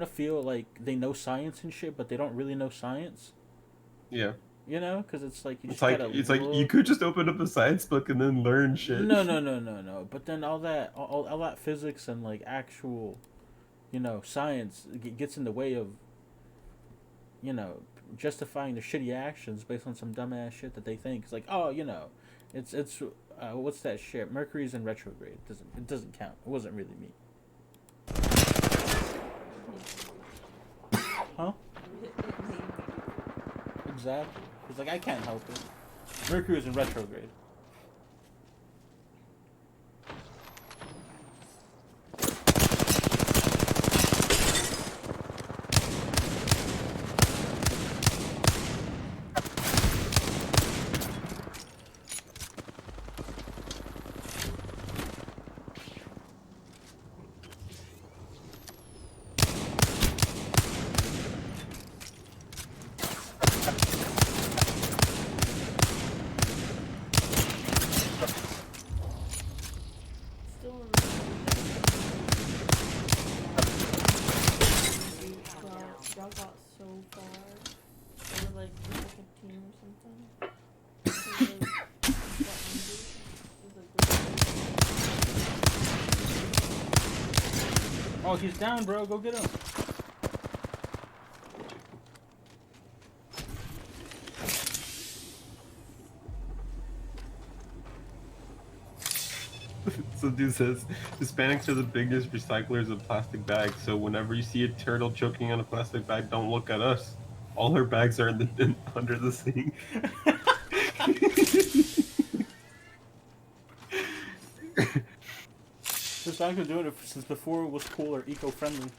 to feel like they know science and shit, but they don't really know science. Yeah. You know, because it's like you It's just like gotta it's like you look. could just open up a science book and then learn shit. No, no, no, no, no. But then all that physics and like actual, science gets in the way of, you know, justifying their shitty actions based on some dumbass shit that they think. It's like, oh, it's what's that shit? Mercury's in retrograde. It doesn't count. It wasn't really me. Huh? Exactly. It's like I can't help it. Mercury is in retrograde. Still remember y'all got so far. They were like the second team or something. It was Oh, he's down, bro. Go get him. So dude says Hispanics are the biggest recyclers of plastic bags. So whenever you see a turtle choking on a plastic bag, don't look at us. All her bags are under the sink. This guy's been doing it since before it was cool or eco-friendly.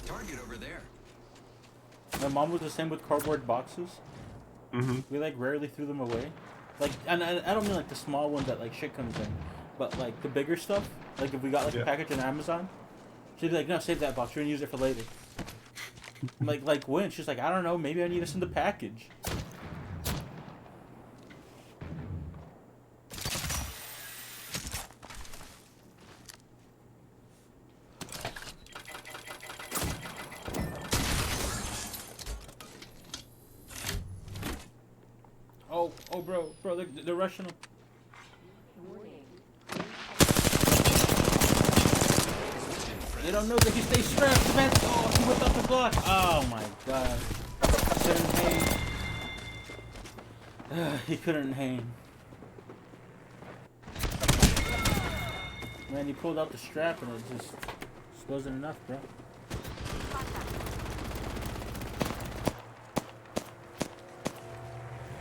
Target over there. My mom was the same with cardboard boxes. Hmm. We like rarely threw them away. Like, and I don't mean like the small ones that like shit comes in, but like the bigger stuff. Like if we got like a Yeah. package on Amazon, she'd be like, "No, save that box. We're gonna use it for later." I'm like when? She's like, "I don't know. Maybe I need this in the package." Oh, bro, they're rushing them. They don't know that he stays strapped, man. Oh, he whipped out the block. Oh my god. Couldn't hang. He couldn't hang. Man, he pulled out the strap and it just wasn't enough, bro.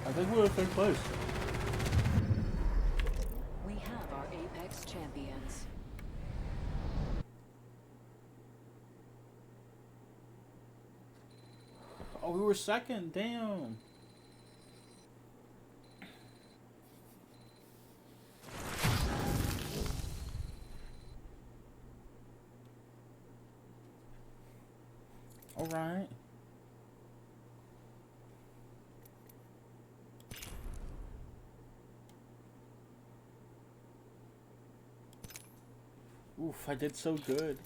I think we were third place. We have our Apex champions. Oh, we were second. Damn. All right. Oof, I did so good.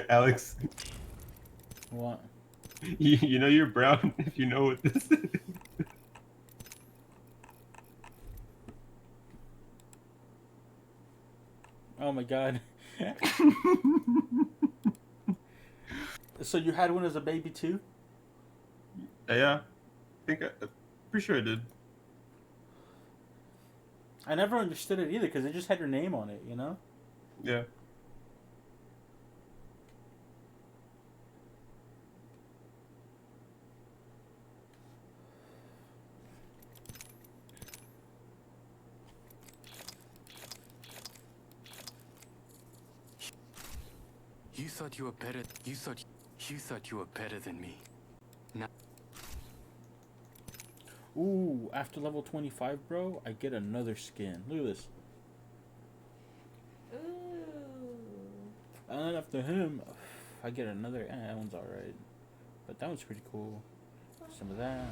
Alex, What? you know you're brown if you know what this is. Oh my god. So you had one as a baby too? Yeah, pretty sure I did. I never understood it either because it just had your name on it, you know? Yeah. You thought you were better. You thought you were better than me. Now. Ooh, after level 25, bro, I get another skin. Look at this. Ooh. And then after him, I get another. That one's alright. But that one's pretty cool. Some of that.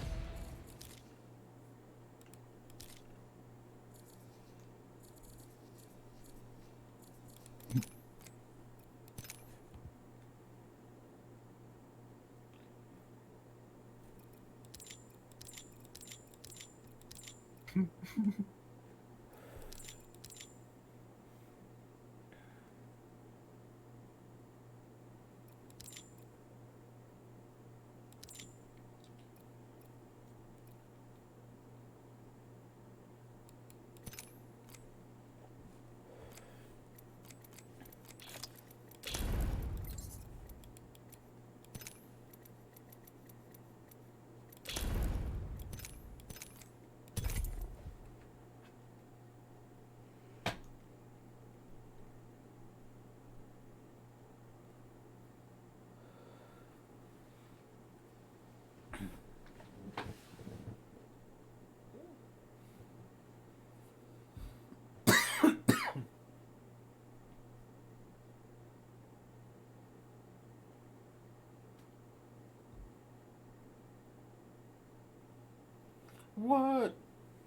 What?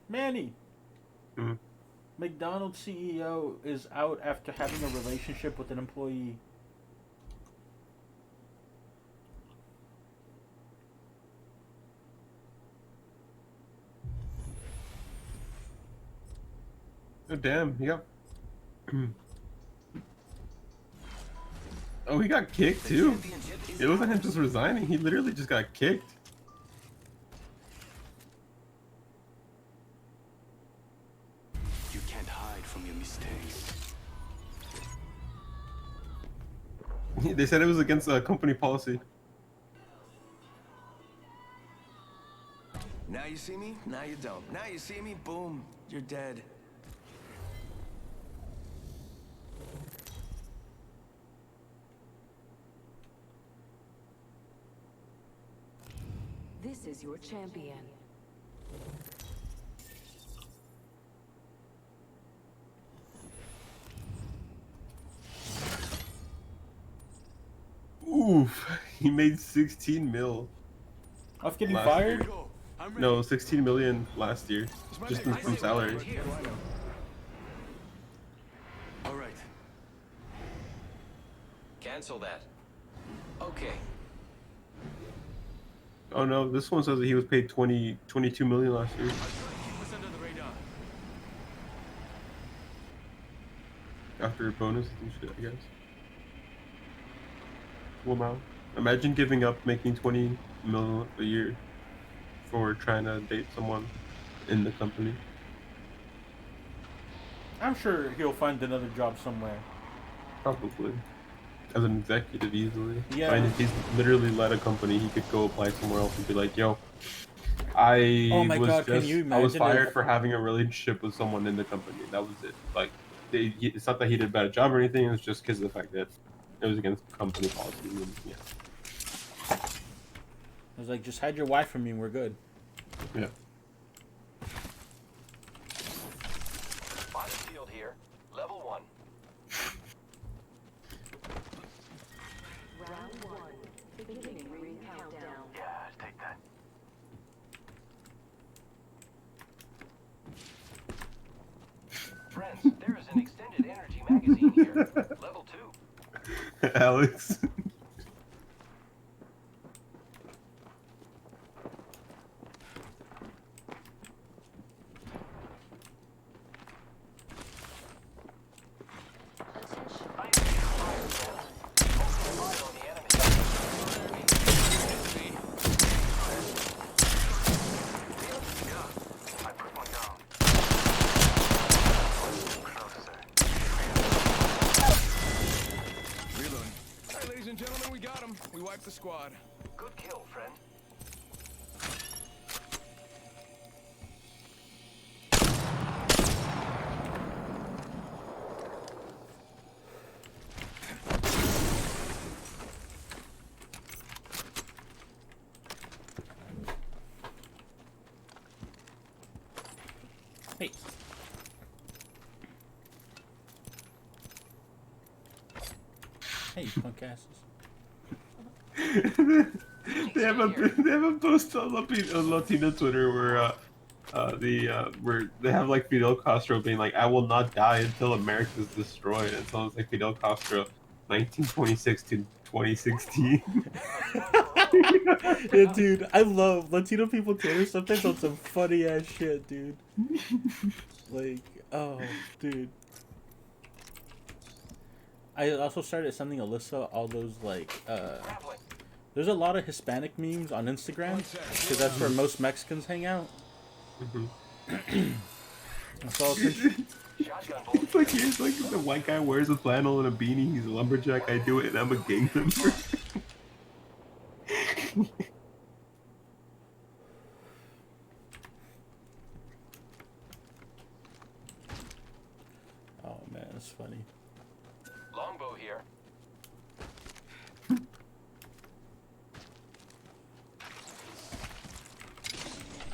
Manny. Hmm. McDonald's CEO is out after having a relationship with an employee. Oh damn, he got. Oh, he got kicked too. It wasn't him just resigning. He literally just got kicked. You can't hide from your mistakes. They said it was against company policy. Now you see me, now you don't. Now you see me, boom, you're dead. This is your champion. Oof, he made 16 mil. Off getting Last fired? year. No, 16 million last year, just from salary. All right. Cancel that. Okay. Oh no, this one says that he was paid 22 million last year. Keep us under the radar. After bonuses and shit, I guess. Wow. Imagine giving up making 20 mil a year for trying to date someone in the company. I'm sure he'll find another job somewhere. Probably. As an executive, easily. Yeah. And if he's literally led a company, he could go apply somewhere else and be like, yo, I Oh my was God, can you I was imagine fired if- for having a relationship with someone in the company. That was it. Like, it's not that he did a bad job or anything, it was just because of the fact that it was against company policy. And, yeah. I was like, just hide your wife from me and we're good. Yeah. Spotted field here. Level 1. Round 1. Beginning ring countdown. Yeah, take that. Friends, there is an extended energy magazine here. Level 2. Alex. Reloading. All right, ladies and gentlemen, we got him. We wiped the squad. Good kill, friend. Hey. Hey, you punk asses. They have a post on Latino Twitter where where they have like Fidel Castro being like, "I will not die until America's destroyed," and someone's like Fidel Castro, 1926 to 2016. Yeah, dude, I love Latino people Twitter sometimes on some funny ass shit, dude. Like, oh, dude. I also started sending Alyssa all those like Grappling. there's a lot of Hispanic memes on Instagram because that's where most Mexicans hang out. So Shotgun bolt. It's like here's like the white guy wears a flannel and a beanie. He's a lumberjack. I do it, and I'm a gang member. oh man, that's funny. Longbow here.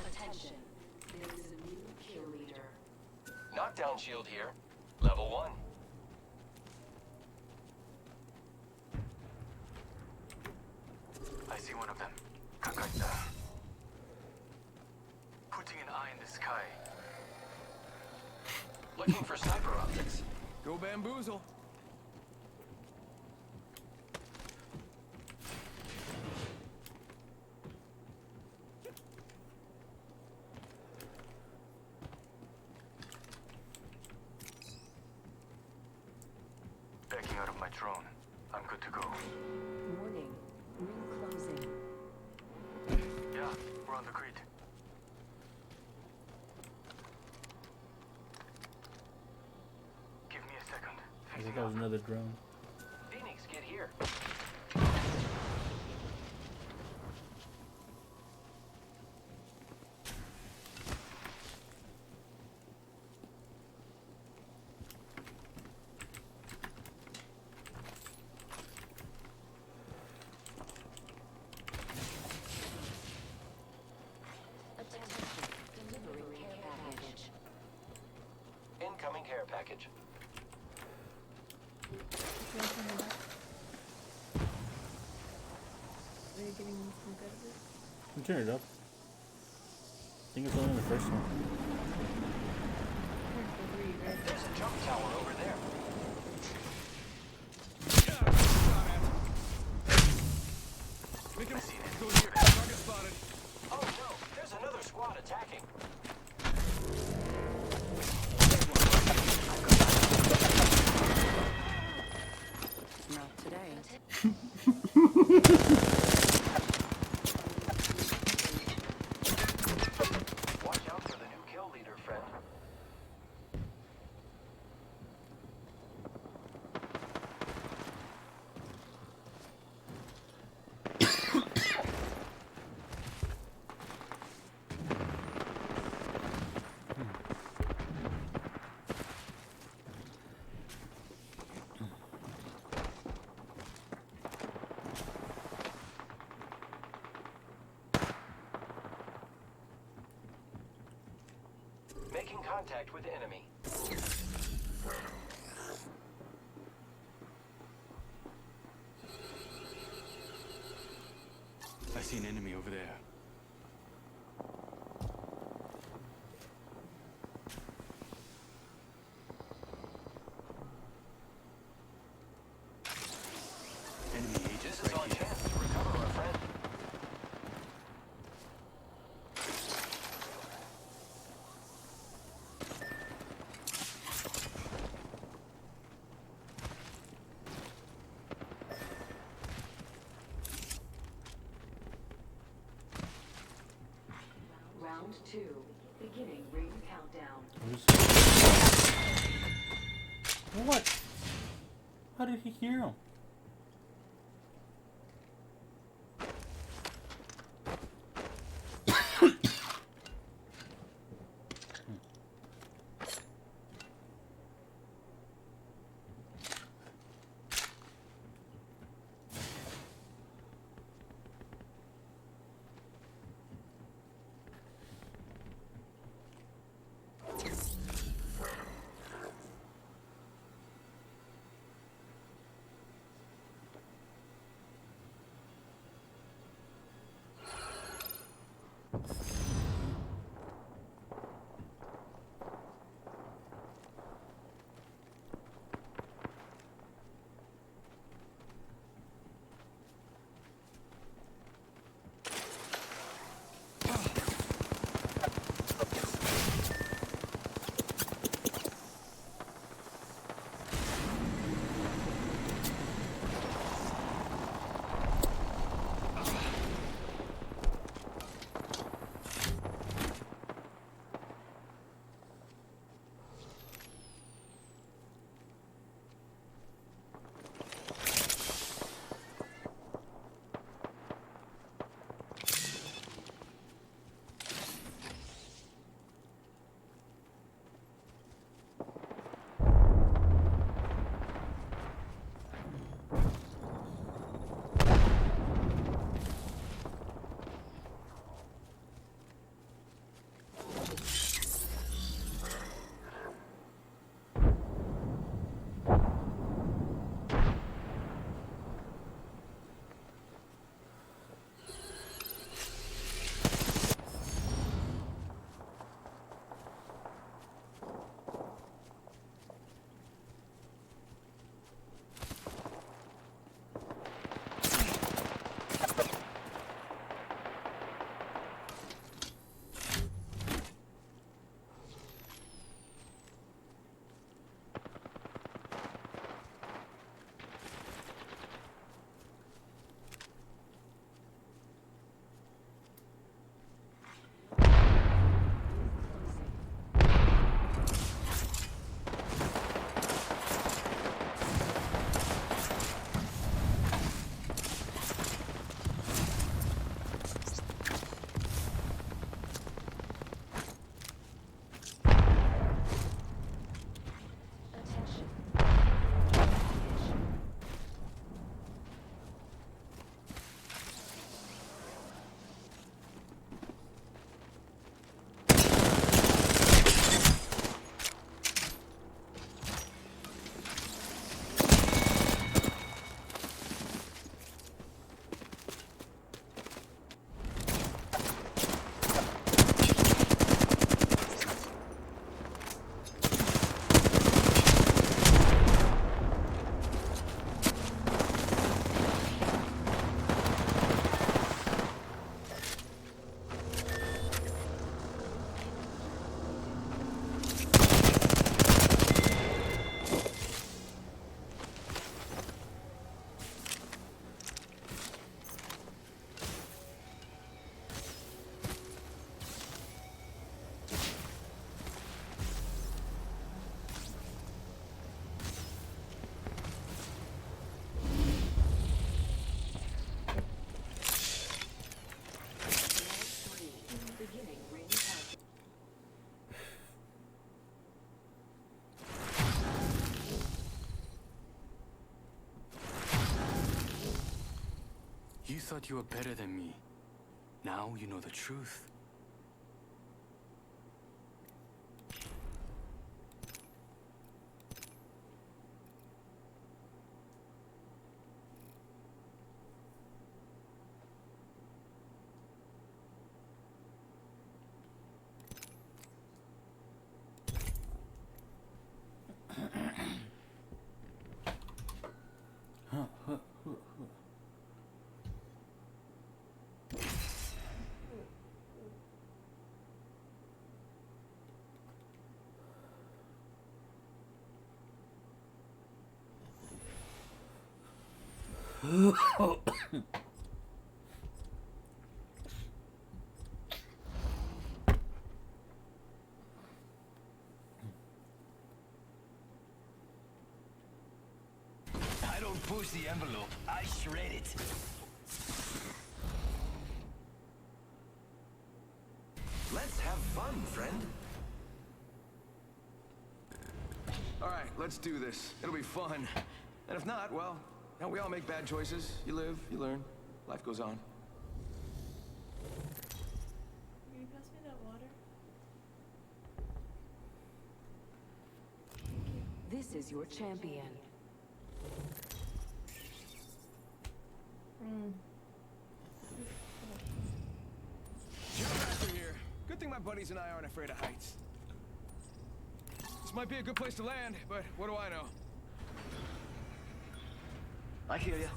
Attention. There is a new kill leader. Knockdown shield here. Level 1. I see one of them. Kakata. Putting an eye in the sky. Looking for sniper optics. Go bamboozle. Backing out of my drone. I'm good to go. Warning. Ring closing. Yeah, we're on the grid. Give me a second. I think that was another drone. Phoenix, get here. Attention. Delivering care package. Incoming care package. You want some of that? Are you getting some good of it? You can turn it up. I think it's only in the first one. Here, go read, right? There's a jump tower over there. Make him go here. Target spotted. Oh no, there's another squad attacking. Not today. Watch out for the new kill leader, friend. Making contact with enemy. I see an enemy over there. Enemy This agents is our right here. chance to recover our friend. Round 2. Beginning ring countdown. What? How did he hear him? You thought you were better than me. Now you know the truth. I don't push the envelope, I shred it. Let's have fun, friend. All right, let's do this. It'll be fun. And if not, well, you know, we all make bad choices. You live, you learn. Life goes on. Will you pass me that water? This is your champion. Jump after here. Good thing my buddies and I aren't afraid of heights. This might be a good place to land, but what do I know? I hear ya.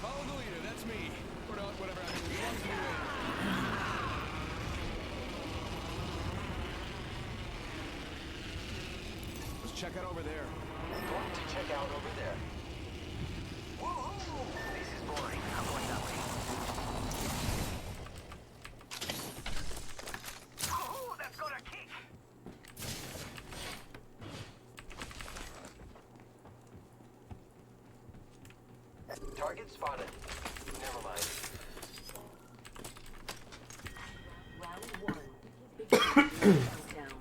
Follow the leader, that's me. Or not, whatever, I mean, as long as we win. Let's check out over there. Going to check out over there. Woohoo! This is boring. I'm going that way. Oh, that's got a kick! Target spotted. Never mind. Round 1. Begin countdown.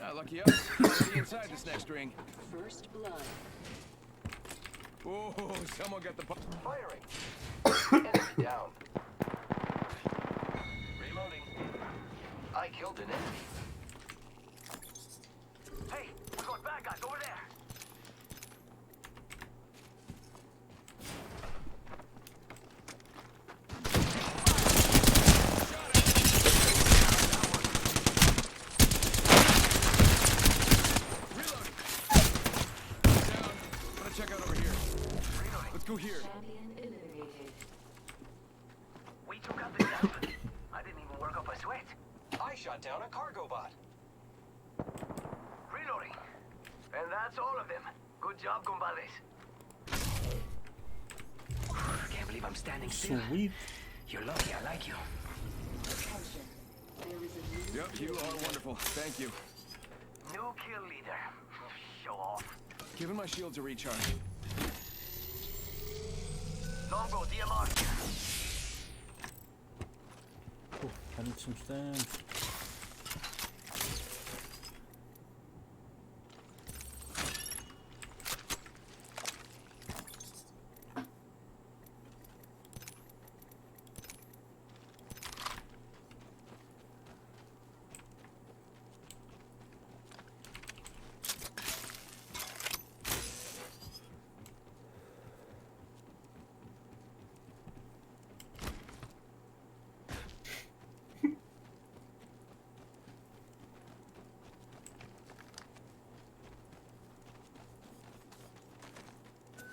Ah, lucky us. Already inside this next ring. First blood. Oh, someone got the... Firing. Enemy down. Reloading. I killed an enemy. Hey, we got bad guys over there. Reloading. Down. Wanna check out over here. Let's go here. Champion eliminated. We took out the elephant. I didn't even work up a sweat. I shot down a cargo bot. Reloading. And that's all of them. Good job, compadres. Can't believe I'm standing still. Sweet. You're lucky I like you. Attention. There is a new Yep, you are wonderful. Thank you. New kill leader. Show off. Giving my shields a recharge. Longbow DMR. Oh, I need some stands.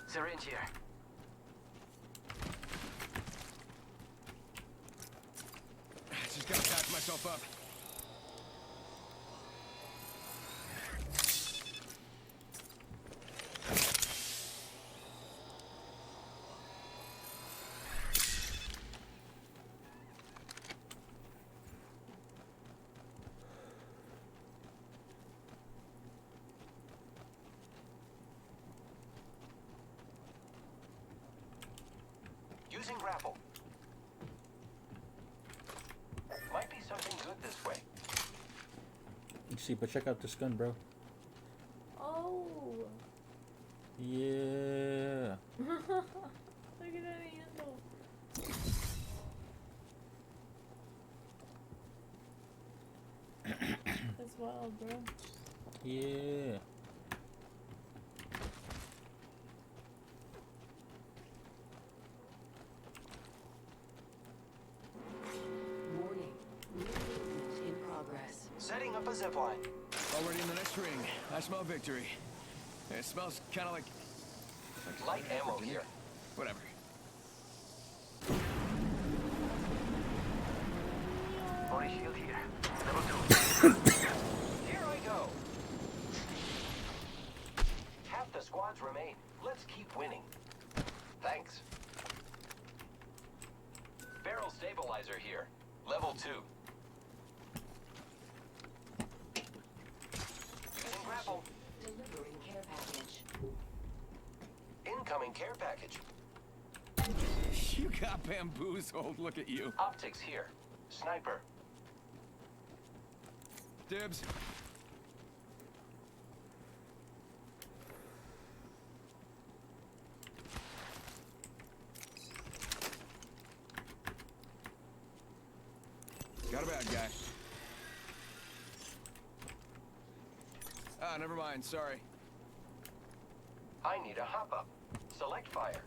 Syringe here. Just gotta patch myself up. Using grapple. Might be something good this way. You see, but check out this gun, bro. Oh. Yeah. Look at that handle. That's wild, bro. Yeah. Warning. New movement in progress. Setting up a zipline. Already in the next ring. I smell victory. It smells kind of like Light ammo Virginia. here. Whatever. Body shield here. Level 2. Here I go. Half the squads remain. Let's keep winning. Thanks. Barrel stabilizer here. Level 2. Using grapple. Delivering care package. Incoming care package. You got bamboozled. Look at you. Optics here. Sniper. Dibs. Got a bad guy. Ah, never mind. Sorry. I need a hop up. Select fire.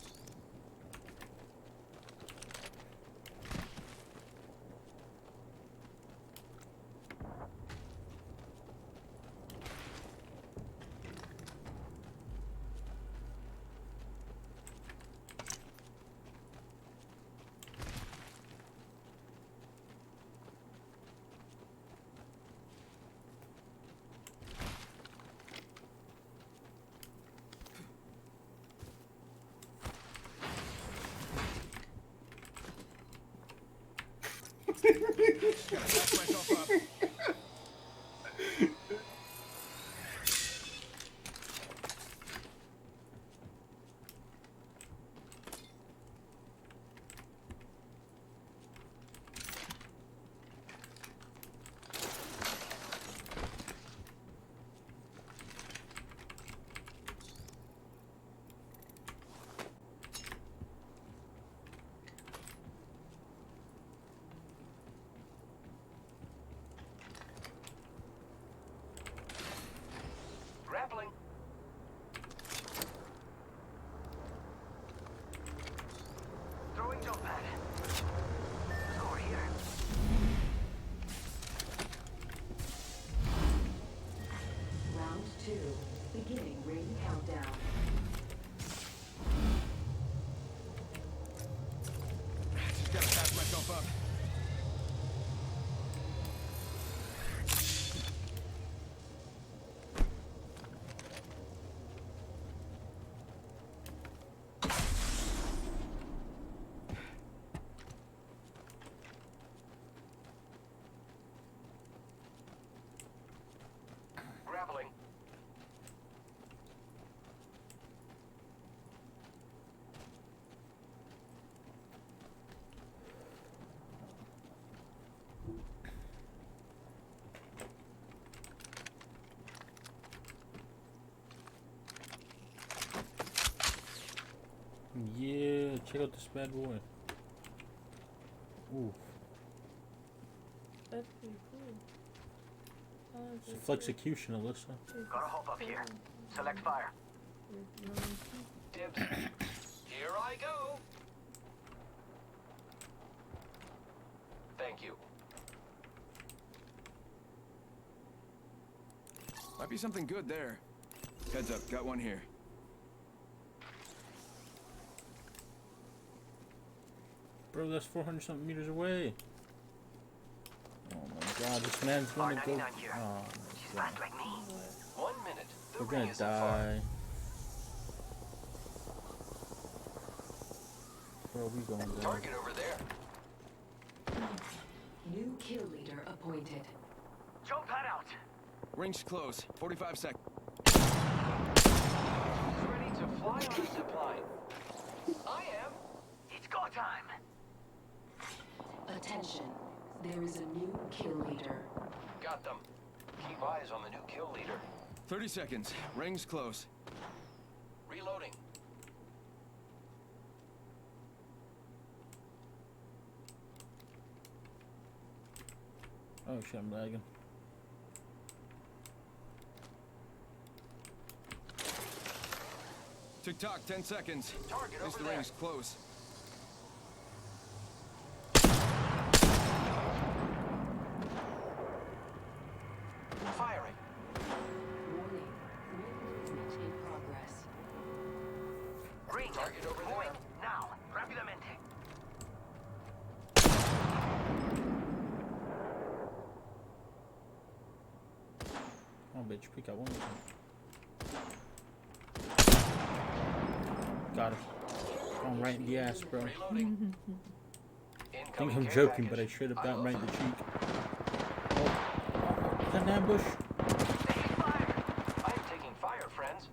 Gotta back myself up. Grappling. Throwing jump pad. Let's go over here. Round 2. Beginning ring countdown. Just gotta patch myself up. Grappling. Yeah, check out this bad boy. Ooh, That's pretty cool. I like it's a that flexecution, Alyssa. shit. Gotta hop up here. Select fire. Dibs. Here I go. Thank you. Might be something good there. Heads up, got one here. Bro, that's 400 something meters away. Oh my god, this man's gonna go. R99 here. Oh She's my god. fast like me. 1 minute. The We're ring gonna isn't far. die. Where are we going, guys? Target over there. New kill leader appointed. Jump pad out. Ring's close. 45 seconds. Ready to fly on a zip line. I am. It's Go time! Attention. There is a new kill leader. Got them. Keep eyes on the new kill leader. 30 seconds. Ring's close. Reloading. Oh shit, I'm lagging. Tick-tock, 10 seconds. Target At least over the there. ring's close. Firing. Warning. Ring movement in progress. Green. Target over there. Now. Rápidamente. Oh bitch, pick out one more. Got him. I'm right in the ass, bro. Reloading. I think I'm joking, but I straight up got him right in the cheek. Oh, is that an ambush? Taking fire. I am taking fire, friends.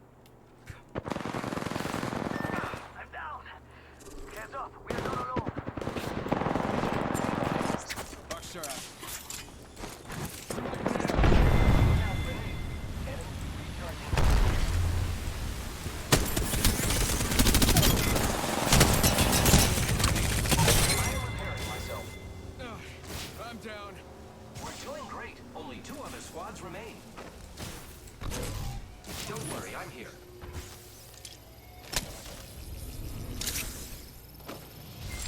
I'm down. Hands up. We are not alone. Box out. I'm down. We're doing great. Only 2 other squads remain. Don't worry, I'm here.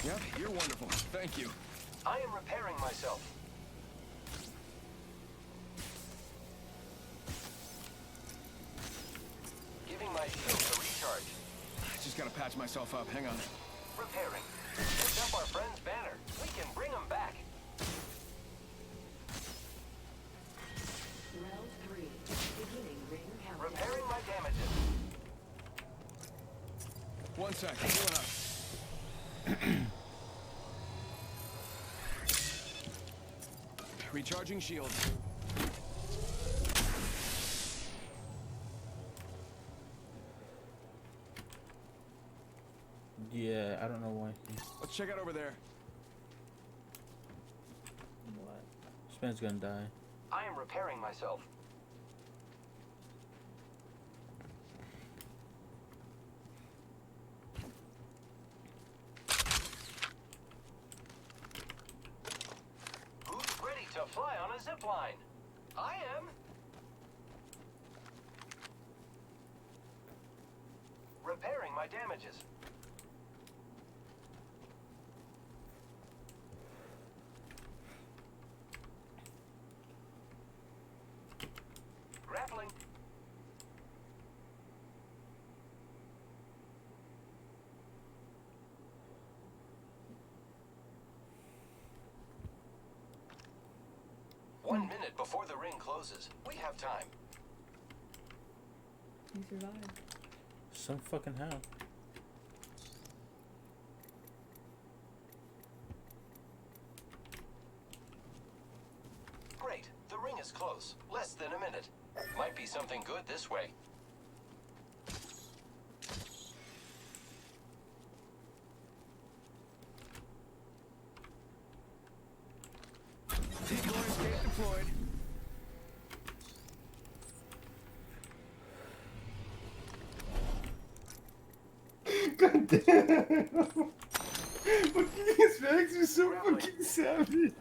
Yep, you're wonderful. Thank you. I am repairing myself. Giving my shield a recharge. I just gotta patch myself up. Hang on. Repairing. Picked up our friend's banner. We can bring him back. Round 3. Beginning ring countdown. Repairing my damages. 1 sec. Healing up. Recharging shield. Yeah, I don't know why. Let's check out over there. What? This man's gonna die. I am repairing myself. Who's ready to fly on a zip line? I am. Repairing my damages. Grappling. One minute before the ring closes. We have time. You survived. Some fucking how. Great. The ring is close. Less than a minute. Might be something good this way. Decoy escape deployed. God damn! Fucking Hispanics are so fucking savage.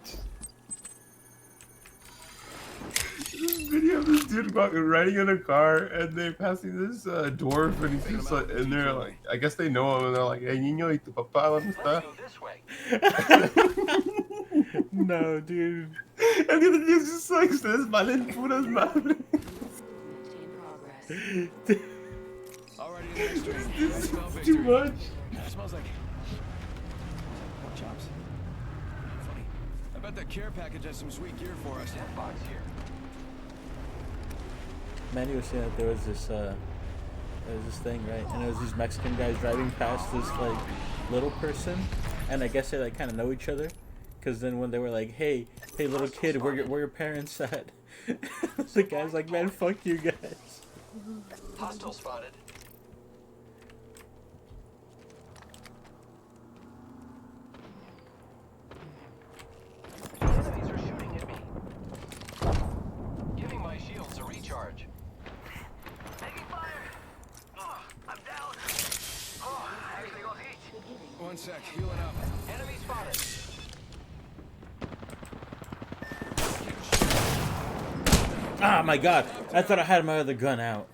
This video of this dude riding in a car and they're passing this dwarf and he's just like, and they're like, I guess they know him and they're like, hey niño, ¿y tu papá dónde Let's está? go this way. No, dude. And the other dude's just like, ustedes valen puras madres. In progress. Already in the next ring. I This smell is too victory. much. It smells like pork chops. Funny. I bet that care package has some sweet gear for us. Death box here. Manny was saying that there was this thing, right? And it was these Mexican guys driving past this like little person, and I guess they like kind of know each other, because then when they were like, hey little kid, where your parents at? The guy's like, man, fuck you guys. Hostile spotted. sec. Healing up. Enemy spotted. Ah, my God! I thought I had my other gun out.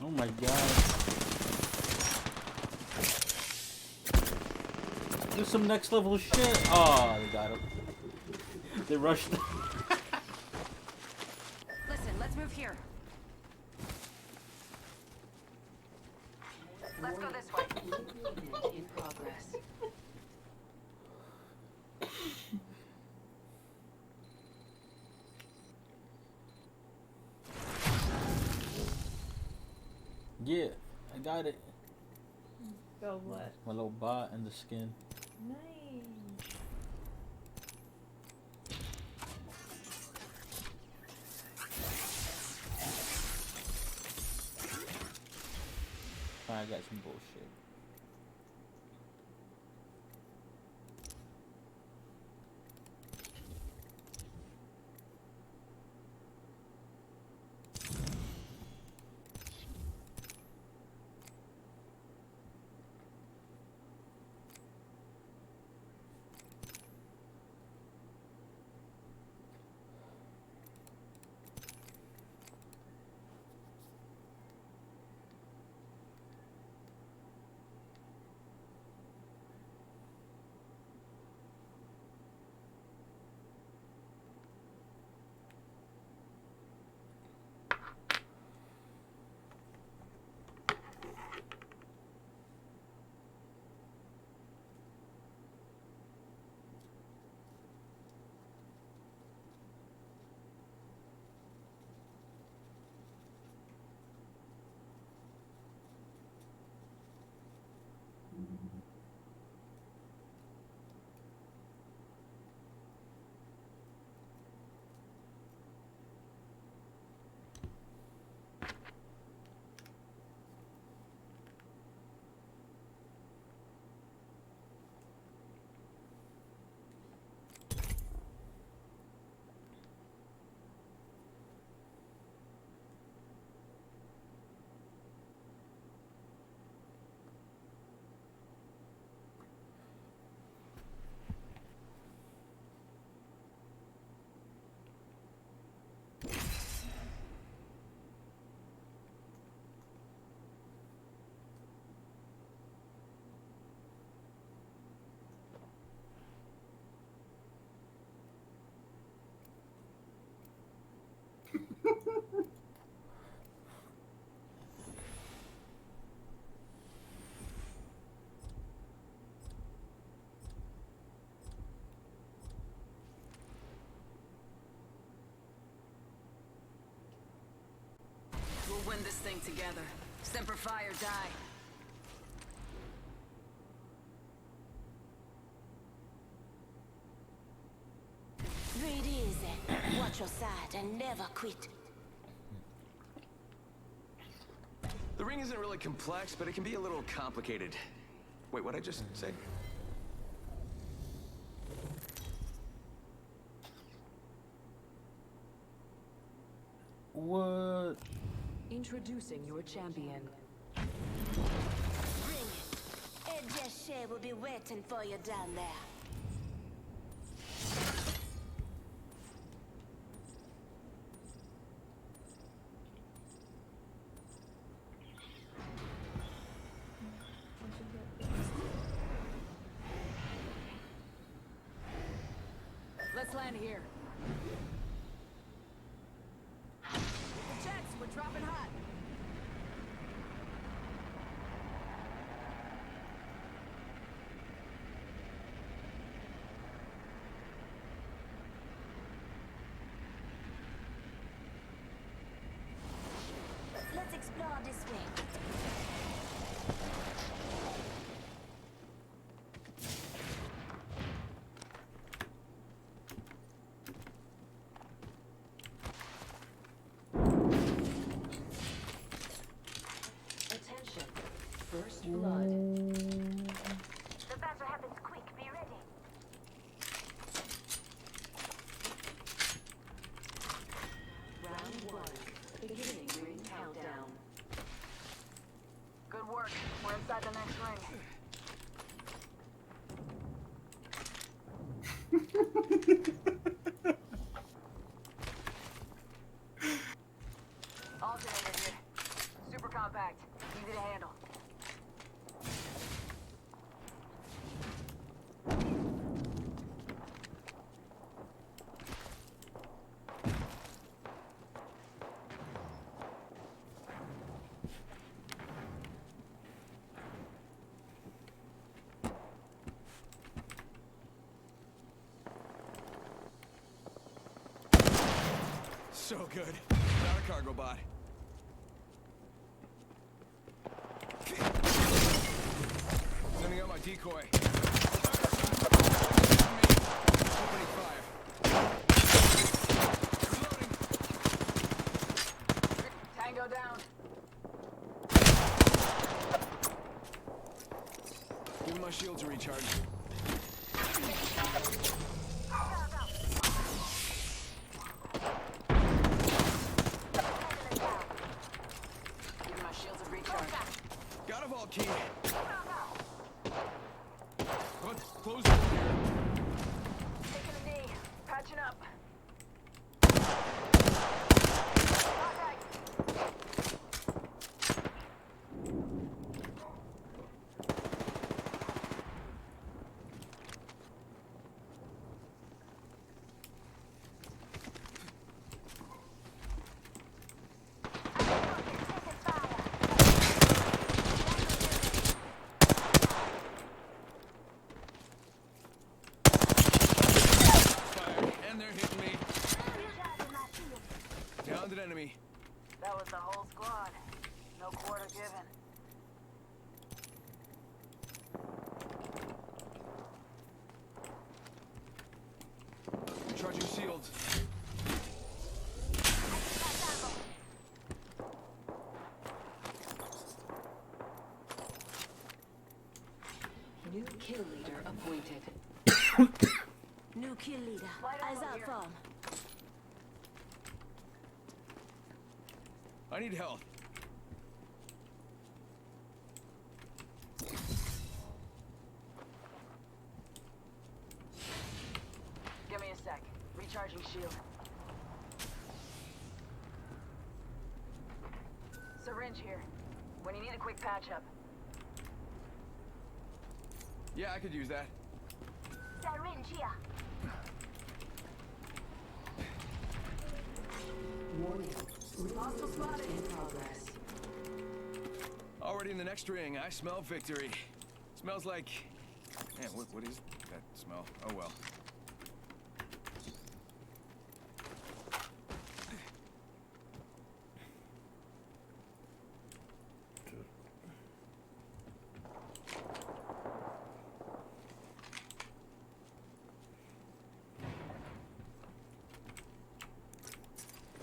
Oh my God. Do some next level shit. Oh, they got him. They rushed him. Listen, let's move here. Let's go this way. Movement in progress. Yeah, I got it. Go what? My little bot and the skin. Nice. I got some bullshit. We'll win this thing together. Semper Fi or die. Breathe easy. Watch your side and never quit. The ring isn't really complex, but it can be a little complicated. Wait, what'd I just say? What? Introducing your champion. Bring it. Ed Deshay will be waiting for you down there. Let's land here. Hit the jets, we're dropping hot. Let's explore this way. Attention. First blood. The battle happens quick. Be ready. Round 1. Beginning ring countdown. Good work. We're inside the next ring. Alternator here. Super compact. Easy to handle. So good. Not a cargo bot. Sending out my decoy. Opening fire. Reloading. Tango down. Give me my shields a recharge. Giving my shields a recharge. Got a vault key. Close the door here. Taking a knee. Patching up. Fire. And they're hitting me. Downed an enemy. That was the whole squad. No quarter given. Charging shields. New kill leader appointed. New kill leader. Eyes out for him. I need help. Give me a sec. Recharging shield. Syringe here. When you need a quick patch up. Yeah, I could use that. Syringe here. Warning. Hostile spotted in progress. Already in the next ring, I smell victory. Smells like... Man, what is that smell? Oh well.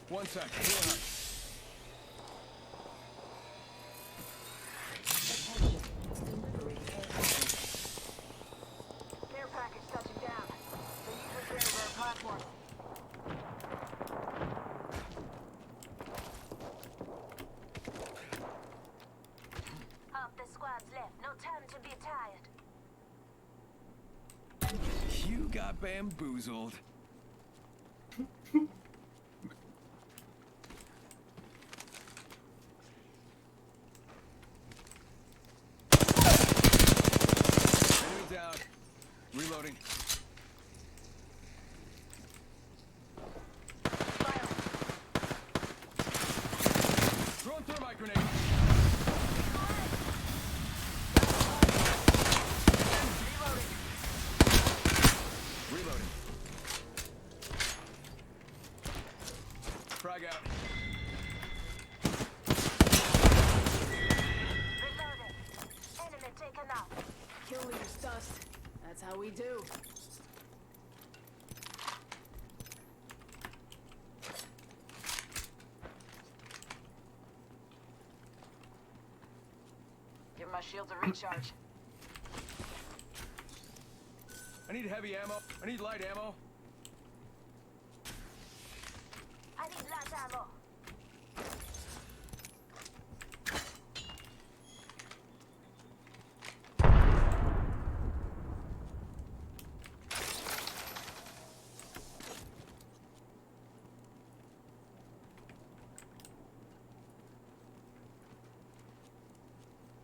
One sec. Attention. Delivering air. reinforced. Half the squad's left. No time to be tired. You got bamboozled. Enemy down. Reloading. Throwing thermite grenade. Reloading. Frag out. Reloaded. Enemy taken out. Kill leader's dust. That's how we do. Give my shields a recharge. I need heavy ammo. I need light ammo. I need light ammo.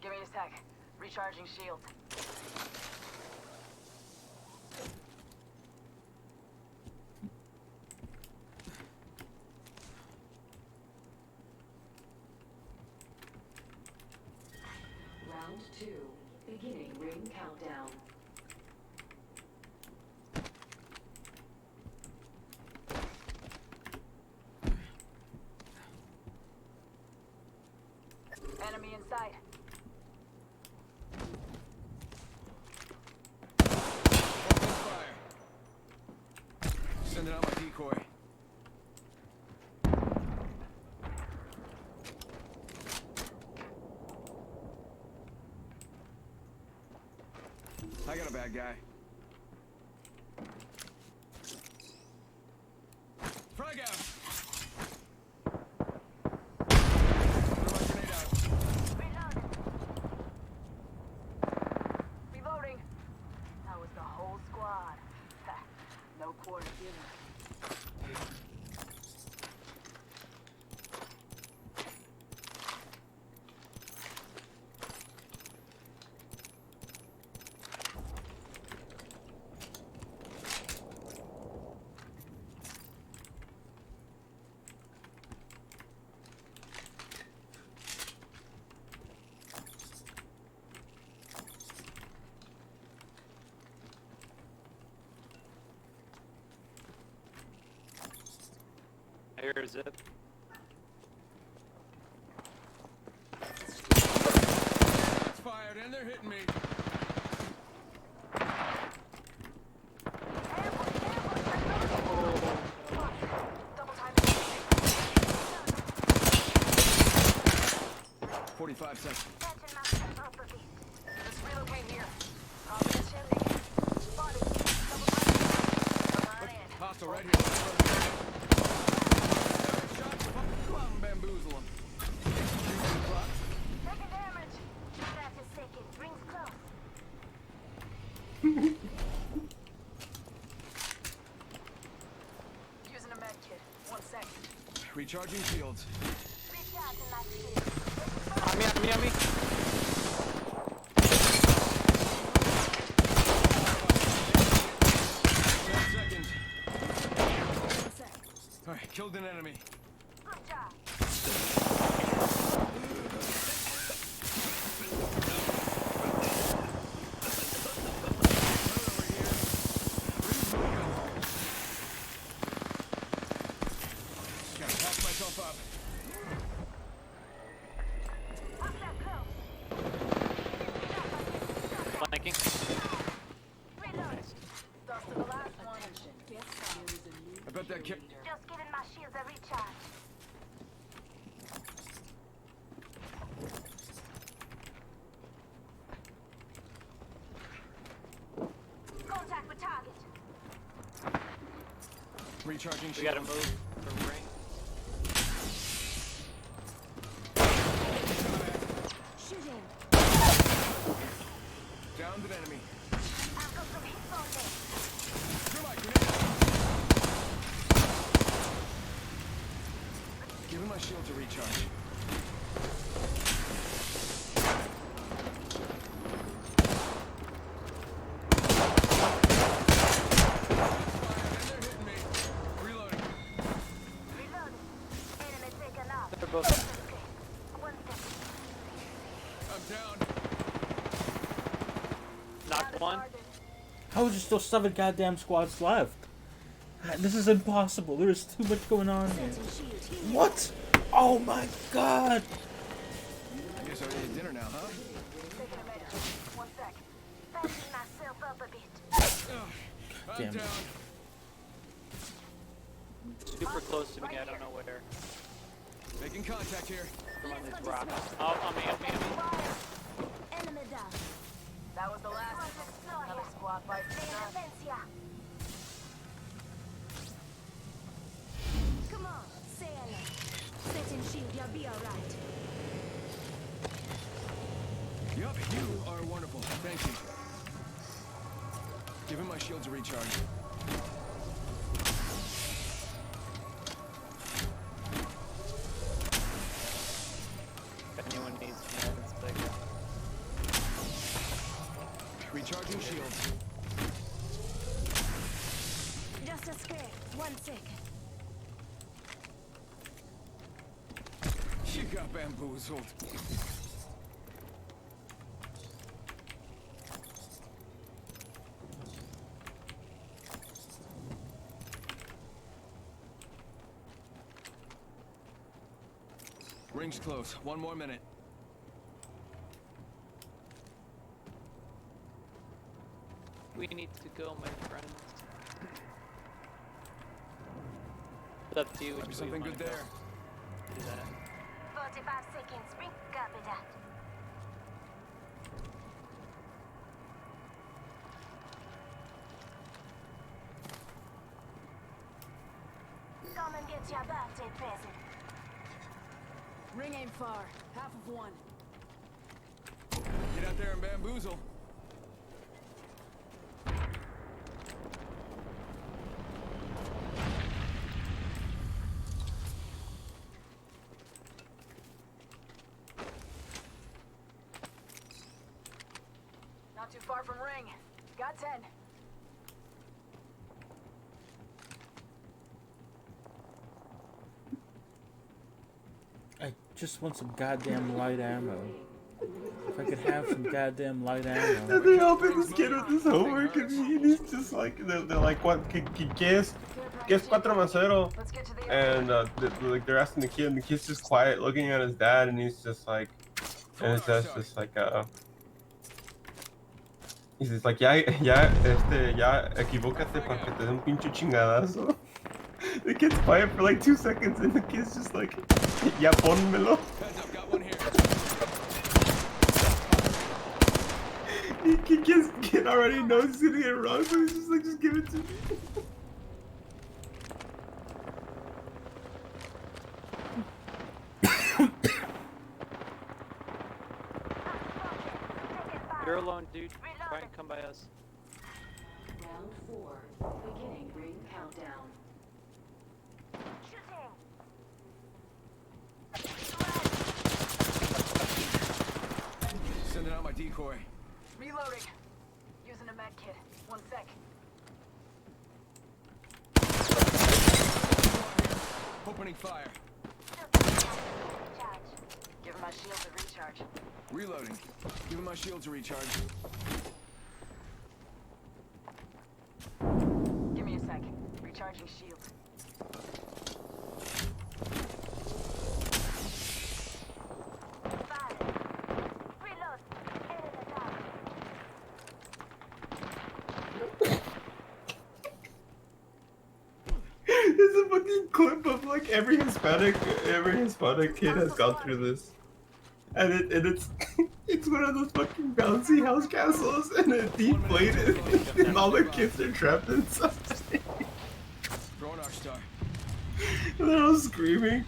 Give me a sec. Recharging shield. Round 2. Beginning ring countdown. Enemy in sight. Open fire. Sending out my decoy. I got a bad guy. Frag out. Thermite grenade out. Reloaded. Reloading. That was the whole squad. Ha, no quarter given. Air zip. It's fired and they're hitting me. Double time. 45 seconds. Catching my up a bit. Let's relocate here. Chilling. Spotted. Double time. Come on in. Hostile right here. Shot. Come on, bamboozle him. Taking damage. 30 seconds. Rings close. Using a med kit. 1 second. Recharging shields. Recharging my shield. On me. 10 seconds. 1 sec. All right, killed an enemy. Good job. Gotta patch myself up. Up that close. Flanking. Reload. Dust to the last one. Attention. Get some. There is a new I bet that kill ki- leader. Just giving my shields a recharge. Contact with target. Recharging We shield. gotta move the ring. Shooting. Downed an enemy. I've got some hits on there. Thermite grenade. Giving my shield to recharge. They're both. I'm down. Knocked one. How is there still 7 goddamn squads left? Man, this is impossible. There is too much going on here. What? Oh my god! I guess I ate dinner now, huh? One sec. Patching myself up a bit. I'm Damn it. down. Super close to me. I don't know where. Making contact here. From on these rocks. Oh, on me. Enemy down. That was the last. Another squad fight. Come on, say hello. Setting shield, you'll be alright. Yup, you are wonderful. Thank you. Giving my shield to recharge. If anyone needs meds, they go. Recharging shields. Just a scare. 1 second. You got bamboozled. Ring's close. 1 more minute. We need to go, my friends. It's up to you. Might be which way something you good wanna there. go. Do that. 45 seconds. Ring, copy that. Come and get your birthday present. Ring ain't far. Half of one. Get out there and bamboozle. Not too far from ring. Got 10. I just want some goddamn light ammo. If I could have some goddamn light ammo. And they're helping this kid with his homework, and he's just like, they're like, what? ¿Qué es 4 más 0? Let's get to the And they're asking the kid, and the kid's just quiet, looking at his dad, and he's just like, and his dad's just like, he's just like, ya, equivócate para que te dé un pinche chingadazo. The kid's quiet for like 2 seconds, and the kid's just like, ya pónmelo. Heads up, got one here. Kid already knows he's gonna get it wrong, so he's just like, just give it to me. You're alone, dude. Try and come by us. Round 4. Beginning ring countdown. Shooting. Sending out my decoy. reloading. Using a med kit. 1 sec. Opening fire. Charge. Giving my shield a recharge. Reloading. Giving my shield to recharge. Give me a sec. Recharging shield. Fire. Reload. Enemy down. There's a fucking clip of like every Hispanic kid has gone through this, and it's it's one of those fucking bouncy house castles, and it deflated, and all the kids are trapped inside. Throwing Arcstar. And then I was screaming.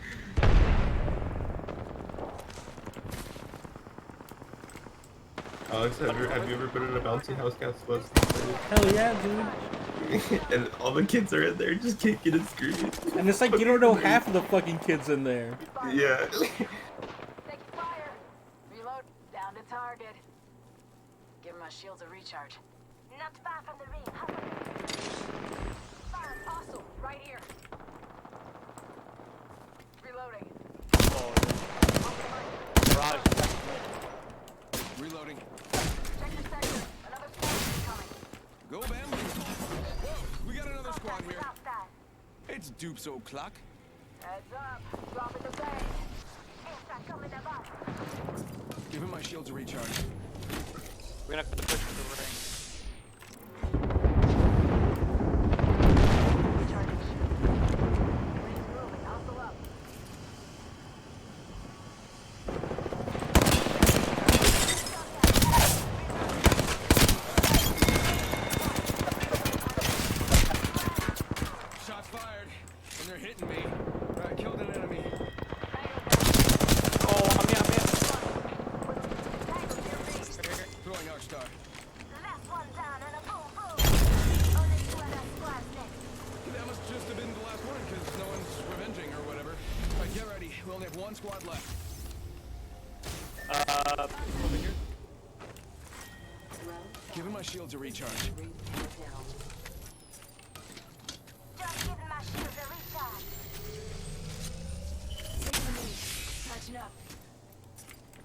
Alex, have you ever been in a bouncy house castle? Hell yeah, dude. And all the kids are in there just kicking and screaming. And it's like you don't know half of the fucking kids in there. Yeah. Take fire. Reload. Down to target. Give my shields a recharge. Not far from the ring. Fire hostile. Right here. Reloading. Barrage. Reloading. Check the sector. Another squad is coming. Go bamboo. Whoa, we got another squad here. Outside. It's Dupe's o'clock. Heads up. Drop it the bank. Extra coming about. Give him my shields a recharge. We're gonna have to push for the ring. Recharging. Ring's moving. Hustle up. Shots fired, and they're hitting me. I killed an enemy. Oh, I'm here. Throwing Arcstar. Last one down and a boom boom. Only 2 other squads left. That must just have been the last one, because no one's revenging or whatever. Alright, get ready. We only have one squad left. Over here. Give him my shields a recharge. Just giving my shields a recharge. Touching up.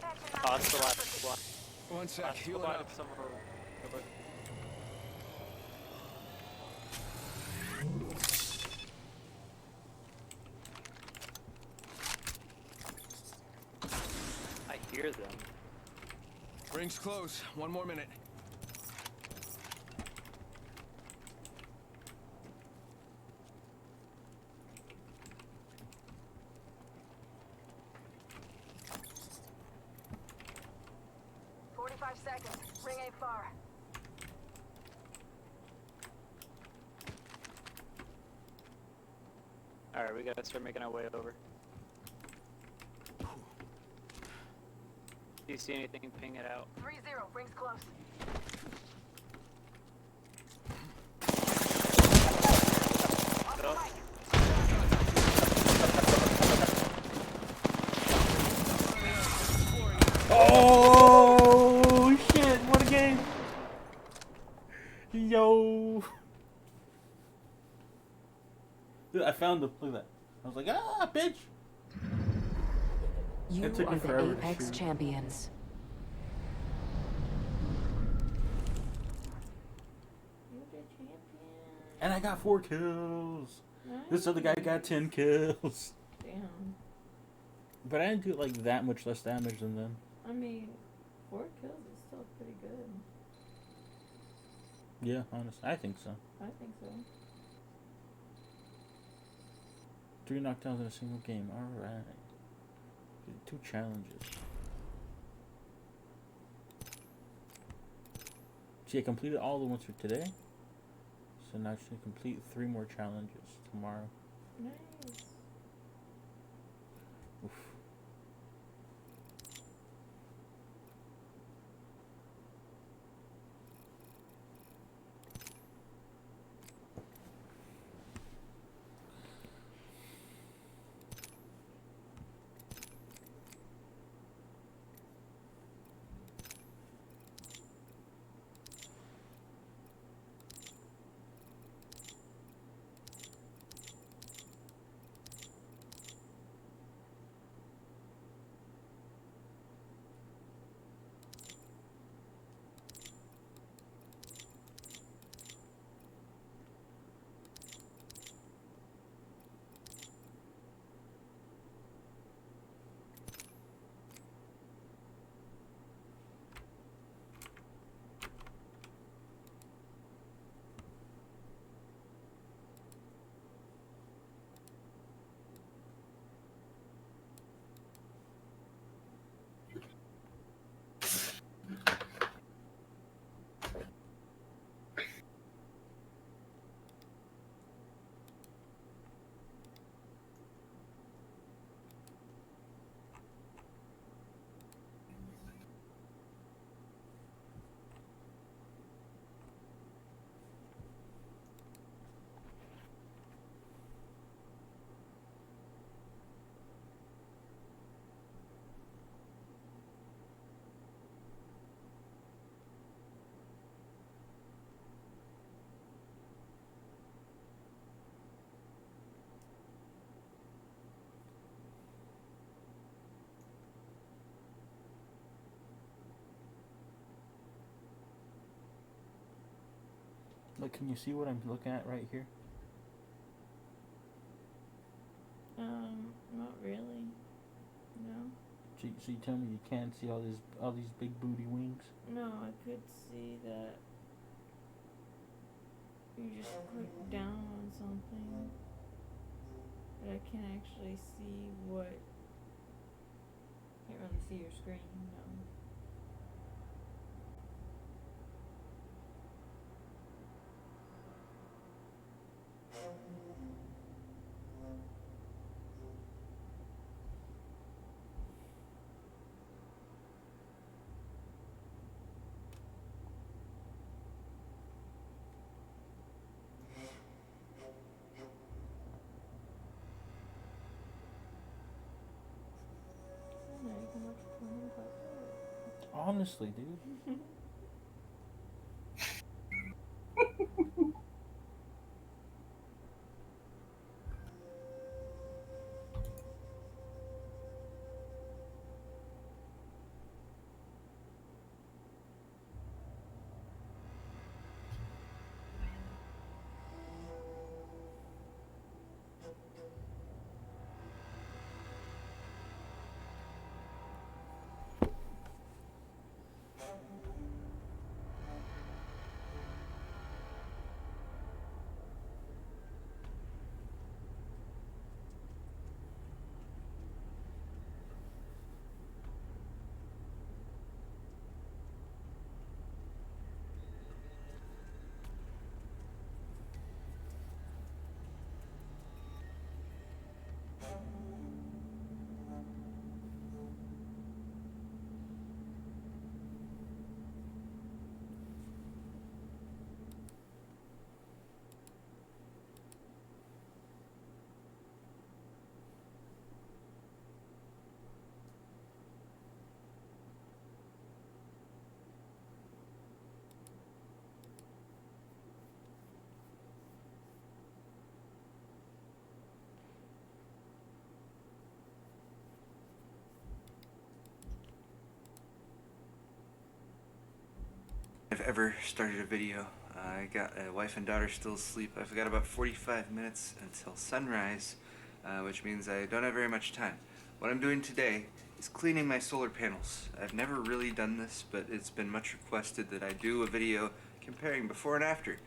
Patching my Oh, that's the last squad. One sec, Last healing squad up. of somewhere over. I hear them. Ring's close. One more minute. Seconds. Ring ain't far. Alright, we gotta start making our way over. Do you see anything, ping it out. 3-0. Rings close. Off the mic. Oh shit! What a game! Yo! Dude, I found them. Look at that. I was like, ah, bitch! You It took are me the forever to Apex shoot. champions. You're the champion. And I got 4 kills! This other guy Nice. got 10 kills! Damn. But I didn't do like that much less damage than them. I mean, 4 kills is still pretty good. Yeah, honestly. I think so. I think so. 3 knockdowns in a single game. Alright. 2 challenges. See, I completed all the ones for today. So now I should complete 3 more challenges tomorrow. Nice. Oof. Look, can you see what I'm looking at right here? Not really. No. So you tell me you can't see all these big booty wings? No, I could see that you just click down on something, but I can't actually see what. Can't really see your screen. No. Now you can watch porn quite well. Honestly, dude. I've ever started a video. I got a wife and daughter still asleep. I've got about 45 minutes until sunrise, which means I don't have very much time. What I'm doing today is cleaning my solar panels. I've never really done this, but it's been much requested that I do a video comparing before and after.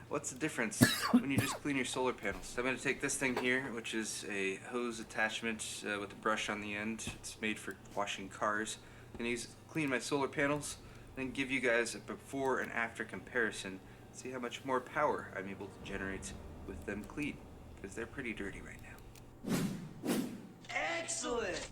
What's the difference when you just clean your solar panels? So I'm going to take this thing here, which is a hose attachment with a brush on the end. It's made for washing cars. I'm going to clean my solar panels, then give you guys a before and after comparison, see how much more power I'm able to generate with them clean, because they're pretty dirty right now. Excellent!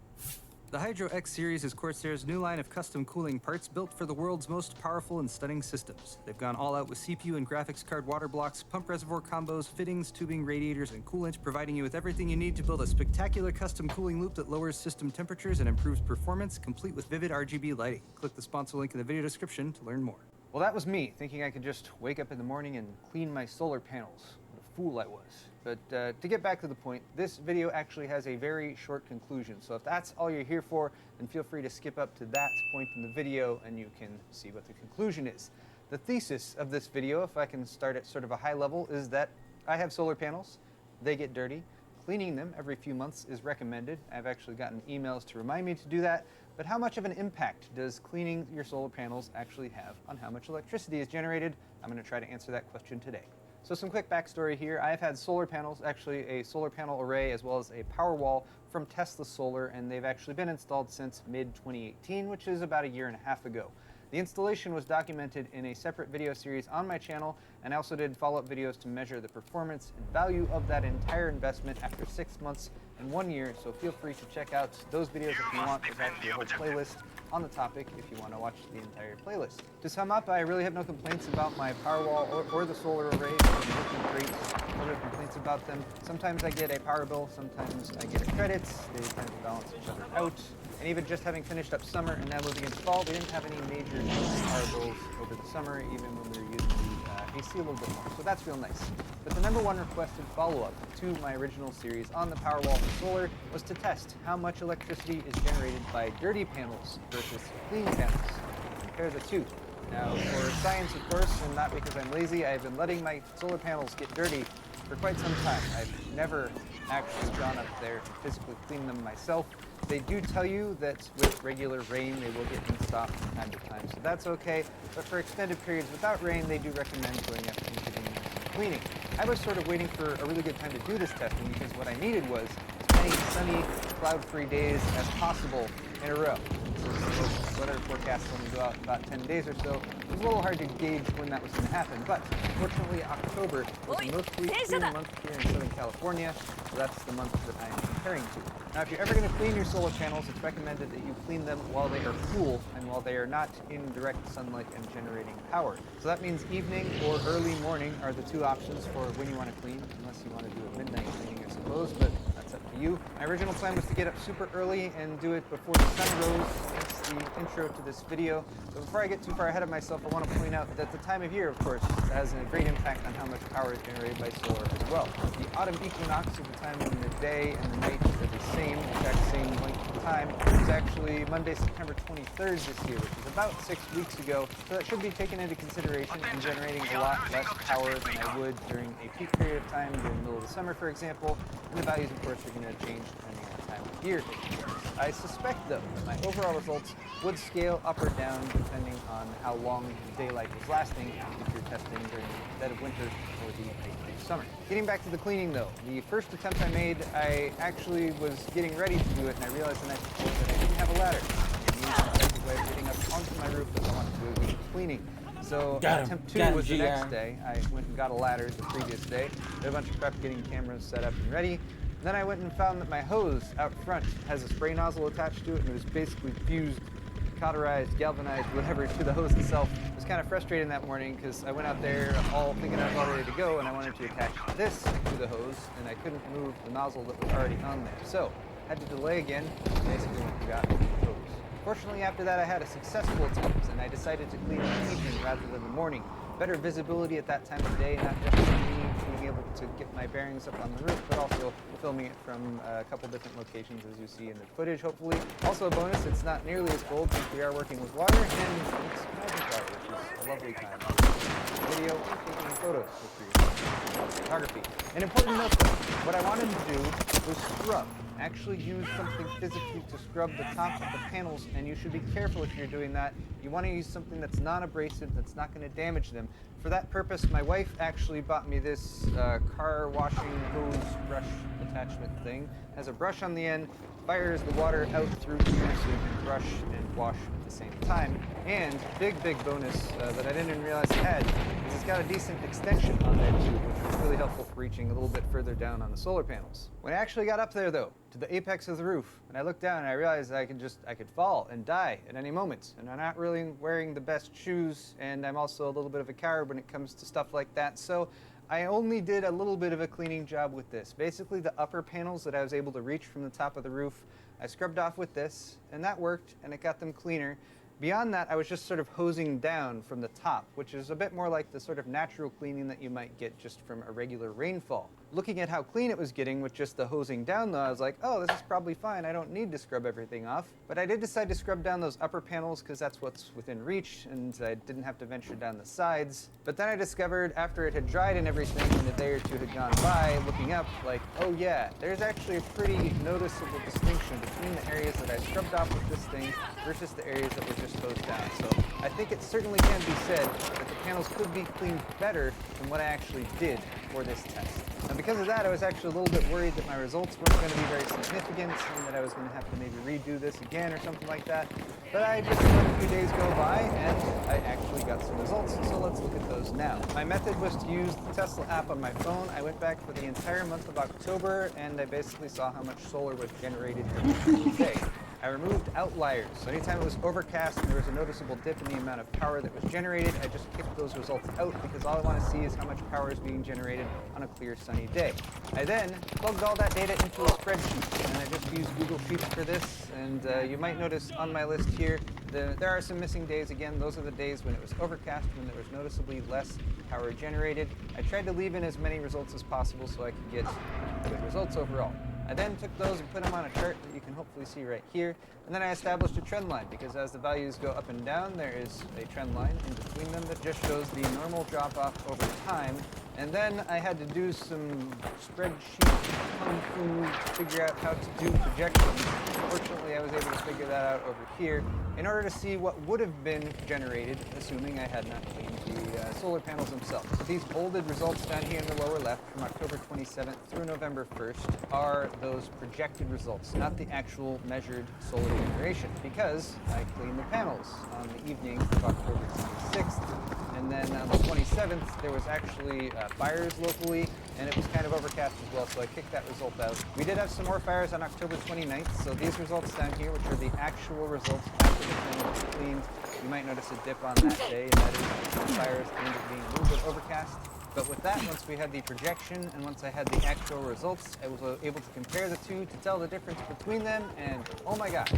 The Hydro X series is Corsair's new line of custom cooling parts built for the world's most powerful and stunning systems. They've gone all out with CPU and graphics card water blocks, pump reservoir combos, fittings, tubing, radiators, and coolant, providing you with everything you need to build a spectacular custom cooling loop that lowers system temperatures and improves performance, complete with vivid RGB lighting. Click the sponsor link in the video description to learn more. Well, that was me, thinking I could just wake up in the morning and clean my solar panels. What a fool I was. But to get back to the point, this video actually has a very short conclusion. So if that's all you're here for, then feel free to skip up to that point in the video and you can see what the conclusion is. The thesis of this video, if I can start at sort of a high level, is that I have solar panels, they get dirty. Cleaning them every few months is recommended. I've actually gotten emails to remind me to do that. But how much of an impact does cleaning your solar panels actually have on how much electricity is generated? I'm going to try to answer that question today. So some quick backstory here. I've had solar panels, actually a solar panel array as well as a power wall from Tesla Solar, and they've actually been installed since mid-2018, which is about a year and a half ago. The installation was documented in a separate video series on my channel, and I also did follow-up videos to measure the performance and value of that entire investment after 6 months and 1 year, so feel free to check out those videos if you want. There's actually a whole playlist on the topic if you want to watch the entire playlist. To sum up, I really have no complaints about my Powerwall or the solar array. They're working great. No complaints about them. Sometimes I get a power bill, sometimes I get a credit. They tend to balance each other out. And even just having finished up summer and now moving into fall, we didn't have any major power bills over the summer, even when we were using the AC a little bit more. So that's real nice. But the #1 requested follow-up to my original series on the Powerwall and solar was to test how much electricity is generated by dirty panels versus clean panels. Compare the two. Now, for science, of course, and not because I'm lazy, I've been letting my solar panels get dirty for quite some time. I've never actually gone up there and physically cleaned them myself. They do tell you that with regular rain, they will get rinsed off from time to time, so that's okay. But for extended periods without rain, they do recommend going up and giving them some cleaning. I was sort of waiting for a really good time to do this testing because what I needed was as many sunny, cloud-free days as possible in a row. Since weather forecasts only go out about 10 days or so, it was a little hard to gauge when that was going to happen. But fortunately, October was the most clear month here in Southern California, so that's the month that I am comparing to. Now, if you're ever going to clean your solar panels, it's recommended that you clean them while they are cool and while they are not in direct sunlight and generating power. So that means evening or early morning are the two options for when you want to clean, unless you want to do a midnight cleaning, I suppose, but that's up to you. My original plan was to get up super early and do it before the sun rose. That's the intro to this video. But before I get too far ahead of myself, I want to point out that the time of year, of course, has a great impact on how much power is generated by solar as well. The autumn equinox, at the time when the day and the night are the same, exact same length of time, is actually Monday, September 23rd this year, which is about 6 weeks ago. So that should be taken into consideration in generating a lot less power than I would during a peak period of time during the middle of the summer, for example. And the values, of course, are going to change depending on the time of year. I suspect, though, that my overall results would scale up or down depending on how long daylight is lasting if you're testing during the dead of winter or the height of summer. Getting back to the cleaning, though, the first attempt I made, I actually was getting ready to do it, and I realized the night before that I didn't have a ladder. I needed an effective way of getting up onto my roof if I wanted to do a good cleaning. So attempt 2 was the next day. I went and got a ladder the previous day, did a bunch of prep getting cameras set up and ready. Then I went and found that my hose out front has a spray nozzle attached to it, and it was basically fused, cauterized, galvanized, whatever, to the hose itself. I was kind of frustrating that morning because I went out there all thinking I was all ready to go, and I wanted to attach this to the hose, and I couldn't move the nozzle that was already on there. So I had to delay again, and basically went and got the hose. Fortunately, after that, I had a successful attempt, and I decided to clean in the evening rather than the morning. Better visibility at that time of day, not just for me being able to get my bearings up on the roof, but also filming it from a couple different locations, as you see in the footage, hopefully. Also a bonus, it's not nearly as cold since we are working with water, and it's magic water, which is a lovely time. Video and taking photos with photography. An important note, though, what I wanted to do was scrub. Actually use something physically to scrub the top of the panels, and you should be careful if you're doing that. You want to use something that's non-abrasive, that's not going to damage them. For that purpose, my wife actually bought me this car washing hose brush attachment thing. It has a brush on the end, fires the water out through here so you can brush and wash at the same time. And big bonus that I didn't even realize it had is it's got a decent extension on there too, which is really helpful for reaching a little bit further down on the solar panels. When I actually got up there though, to the apex of the roof, and I looked down and I realized I could fall and die at any moment. And I'm not really wearing the best shoes, and I'm also a little bit of a coward when it comes to stuff like that. So I only did a little bit of a cleaning job with this. Basically the upper panels that I was able to reach from the top of the roof, I scrubbed off with this, and that worked, and it got them cleaner. Beyond that, I was just sort of hosing down from the top, which is a bit more like the sort of natural cleaning that you might get just from a regular rainfall. Looking at how clean it was getting with just the hosing down though, I was like, oh, this is probably fine. I don't need to scrub everything off. But I did decide to scrub down those upper panels because that's what's within reach, and I didn't have to venture down the sides. But then I discovered after it had dried and everything, and a day or two had gone by, looking up, like, oh yeah, there's actually a pretty noticeable distinction between the areas that I scrubbed off with this thing versus the areas that were just hosed down. So I think it certainly can be said that the panels could be cleaned better than what I actually did for this test. And because of that, I was actually a little bit worried that my results weren't going to be very significant and that I was going to have to maybe redo this again or something like that. But I just let a few days go by and I actually got some results, so let's look at those now. My method was to use the Tesla app on my phone. I went back for the entire month of October and I basically saw how much solar was generated every single day. I removed outliers, so anytime it was overcast and there was a noticeable dip in the amount of power that was generated, I just kicked those results out because all I want to see is how much power is being generated on a clear sunny day. I then plugged all that data into a spreadsheet, and I just used Google Sheets for this, and you might notice on my list here, there are some missing days. Again, those are the days when it was overcast, when there was noticeably less power generated. I tried to leave in as many results as possible so I could get good results overall. I then took those and put them on a chart that you can hopefully see right here. And then I established a trend line because as the values go up and down, there is a trend line in between them that just shows the normal drop off over time. And then I had to do some spreadsheet kung fu, figure out how to do projections. Fortunately, I was able to figure that out over here in order to see what would have been generated, assuming I had not cleaned the solar panels themselves. So these bolded results down here in the lower left from October 27th through November 1st are those projected results, not the actual measured solar generation, because I cleaned the panels on the evening of October 26th. And then on the 27th, there was actually fires locally, and it was kind of overcast as well, so I kicked that result out. We did have some more fires on October 29th, so these results down here, which are the actual results after the panels were cleaned, you might notice a dip on that day, and that is the fires ended up being a little bit overcast. But with that, once we had the projection and once I had the actual results, I was able to compare the two to tell the difference between them, and oh my god,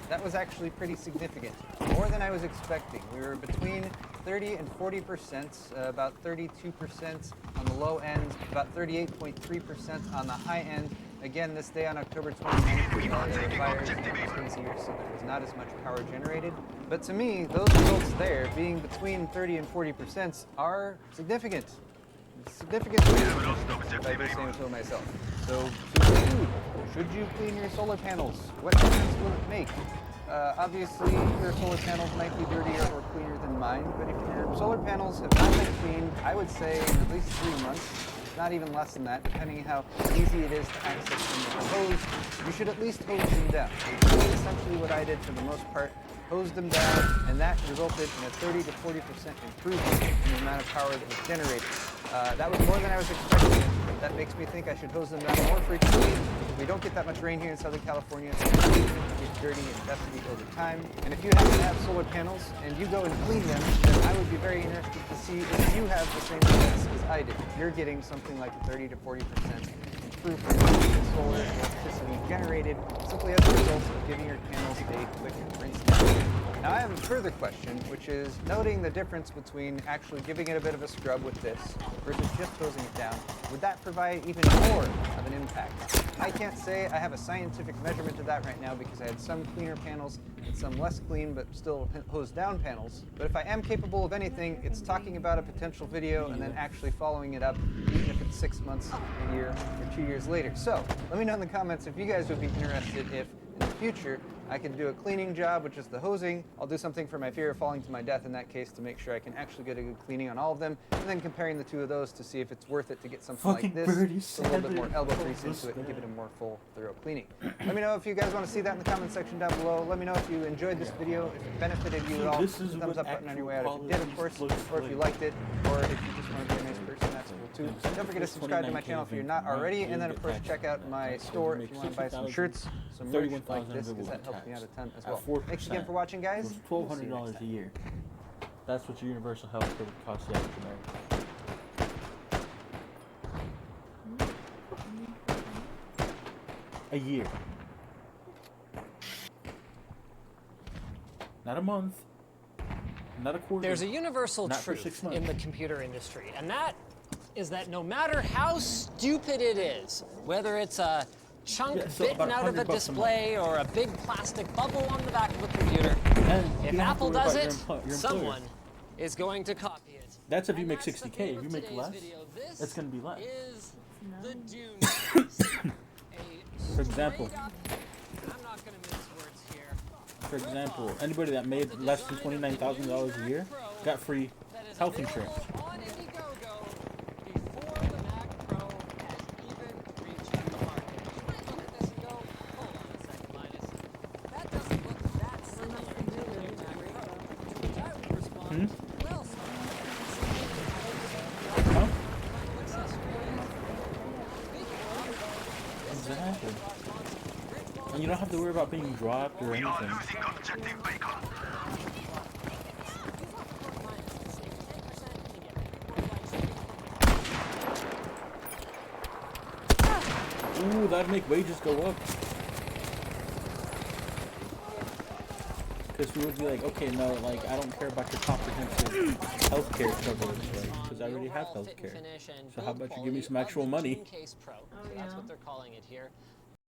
that was actually pretty significant. More than I was expecting. We were between 30 and 40%, about 32% on the low end, about 38.3% on the high end. Again, this day on October 29th, there were fires and it was easier, so there was not as much power generated. But to me, those results there, being between 30 and 40%, are significant. Significant, if I do say so myself. So, should you clean your solar panels? What difference will it make? Obviously, your solar panels might be dirtier or cleaner than mine, but if your solar panels have not been cleaned, I would say in at least 3 months, not even less than that, depending how easy it is to access them with a hose, you should at least hose them down. That's essentially what I did for the most part. Hosed them down, and that resulted in a 30 to 40% improvement in the amount of power that was generated. That was more than I was expecting. That makes me think I should hose them down more frequently. We don't get that much rain here in Southern California, so it gets dirty and dusty over time. And if you happen to have solar panels and you go and clean them, then I would be very interested to see if you have the same results as I did. You're getting something like a 30 to 40% improvement in solar electricity generated simply as a result of giving your panels a quick rinse down. Now I have a further question, which is noting the difference between actually giving it a bit of a scrub with this versus just hosing it down. Would that provide even more of an impact? I can't say I have a scientific measurement of that right now because I had some cleaner panels and some less clean but still hosed down panels. But if I am capable of anything, it's talking about a potential video and then actually following it up, even if it's 6 months, a year, or 2 years later. So let me know in the comments if you guys would be interested if in the future I can do a cleaning job, which is the hosing. I'll do something for my fear of falling to my death in that case to make sure I can actually get a good cleaning on all of them, and then comparing the two of those to see if it's worth it to get something like this, with a little bit more elbow grease into it and give it a more full, thorough cleaning. Let me know if you guys want to see that in the comment section down below. Let me know if you enjoyed this video, if it benefited you at all. Hit the thumbs up button on your way out if you did, of course, or if you liked it, or if you just want to be a nice person, that's cool too. Don't forget to subscribe to my channel if you're not already, and then of course check out my store if you want to buy some shirts, some merch like this, because that helps me out a ton as well. Thanks again for watching, guys. $1,200 a year. That's what your universal health care would cost the average American. A year. Not a month. Not a quarter. There's a universal not for 6 truth months. in the computer industry, and that is that no matter how stupid it is, whether it's a chunk bitten out of a display or a big plastic bubble on the back of a computer, if Apple does it, someone is going to copy it. That's if you make 60K. If you make less, it's going to be less. The Dune. For example, anybody that made less than $29,000 a year got free health insurance. Exactly. And you don't have to worry about being dropped or anything. Ooh, that'd make wages go up. Because we would be like, okay, no, like, I don't care about your comprehensive healthcare coverage, right? Because I already have healthcare. So how about you give me some actual money? That's what they're calling it here.